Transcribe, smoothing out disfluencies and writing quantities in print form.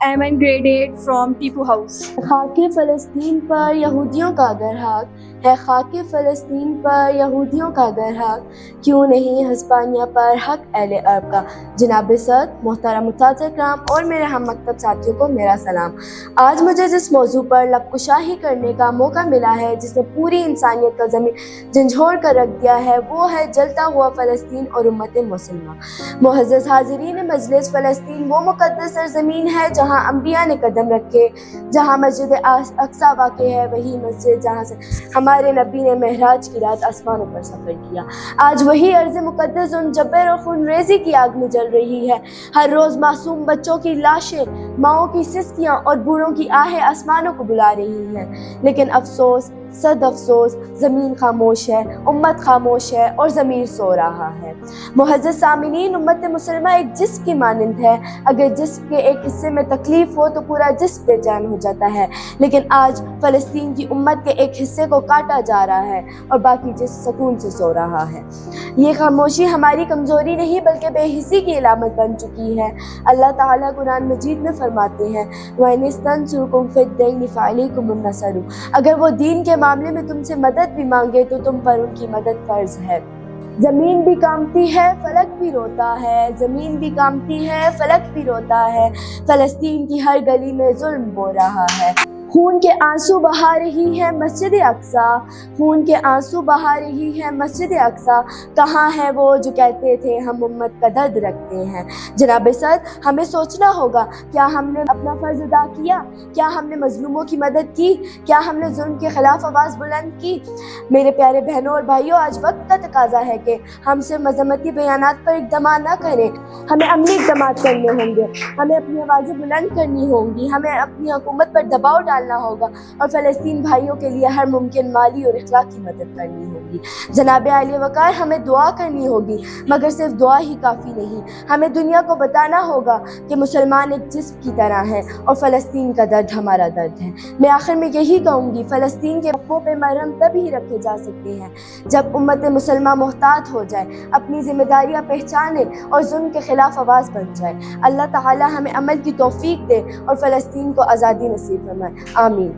I'm in grade 8 from Tipu House. खाके फ़लस्तीन पर यहूदियों का अगर हक है, खाके फ़लस्तीन पर यहूदियों का अगर हक, क्यों नहीं हिस्पानिया पर हक अहले अरब का। जनाब सद, मोहतरम उस्ताद इकराम और मेरे हम मकतब साथियों को मेरा सलाम। आज मुझे जिस मौजू पर लबकुशाही करने का मौका मिला है, जिसने पूरी इंसानियत का ज़मीन झंझोड़ कर रख दिया है, वो है जलता हुआ फ़लस्तीन और उम्मत मुसलमा। मुअज़्ज़ज़ हाज़िरीन मजलिस, फ़लस्तीन वो मुक़द्दस सरज़मीन है जहाँ अंबिया ने कदम रखे, जहाँ मस्जिद अक्सा वाक़ है, वही मस्जिद जहाँ से हमारे नबी ने महराज की रात आसमानों पर सफ़र किया। आज वही अर्ज़ मुक़द्दस उन जब्बर और खूनरेज़ी की आग में जल रही है। हर रोज़ मासूम बच्चों की लाशें, माँओं की सिसकियाँ और बूढ़ों की आहें आसमानों को बुला रही हैं। लेकिन अफसोस, सद अफसोस, ज़मीन खामोश है, उम्मत खामोश है और ज़मीर सो रहा है। मुअज़्ज़ज़ सामिनीन, उम्मत मुसलमा एक जिस्म की मानंद है। अगर जिस्म के एक हिस्से में तकलीफ़ हो तो पूरा जिस्म बेचैन हो जाता है। लेकिन आज फ़लस्तीन की उम्मत के एक हिस्से को काटा जा रहा है और बाकी जिस्म सुकून से सो रहा है। ये खामोशी हमारी कमज़ोरी नहीं बल्कि बेहिसी की अलामत बन चुकी है। अल्लाह ताला कुरान मजीद में फरमाते हैं, वइनस्तंसुरकुम फिद्दीन फ़अलैकुमुन नसरु, अगर वो दीन के मामले में तुमसे मदद भी मांगे तो तुम पर उनकी मदद फ़र्ज़ है। ज़मीन भी कांपती है, फलक भी रोता है, ज़मीन भी कांपती है, फलक भी रोता है, फ़लस्तीन की हर गली में जुल्म हो रहा है। खून के आंसू बहा रही है मस्जिद अक्सा, खून के आंसू बहा रही है मस्जिद अक्सा, कहाँ है वो जो कहते थे हम उम्मत का दर्द रखते हैं। जनाब सद, हमें सोचना होगा, क्या हमने अपना फ़र्ज़ अदा किया? क्या हमने मज़लूमों की मदद की? क्या हमने जुल्म के ख़िलाफ़ आवाज़ बुलंद की? मेरे प्यारे बहनों और भाइयों, आज वक्त का तकाज़ा है कि हम सिर्फ मज़म्मती बयानात पर इक़दाम ना करें, हमें अमली इक़दाम करने होंगे, हमें अपनी आवाज़ें बुलंद करनी होंगी, हमें अपनी हुकूमत पर दबाव डालना होगा और फ़लस्तीन भाइयों के लिए हर मुमकिन माली और इख़लाक़ी मदद करनी होगी। जनाब आली वक़ार, हमें दुआ करनी होगी, मगर सिर्फ दुआ ही काफ़ी नहीं, हमें दुनिया को बताना होगा कि मुसलमान एक जिस्म की तरह हैं और फ़लस्तीन का दर्द हमारा दर्द है। मैं आखिर में यही कहूँगी, फ़लस्तीन के वक़्फ़ों पे मरहम तभी रखे जा सकते हैं जब उम्मत मुसलमा मोहतात हो जाए, अपनी ज़िम्मेदारियाँ पहचाने और जुल्म के ख़िलाफ़ आवाज़ बन जाए। अल्लाह ताला हमें अमल की तौफ़ीक दे और फ़लस्तीन को आज़ादी नसीब फरमाए। आमीन।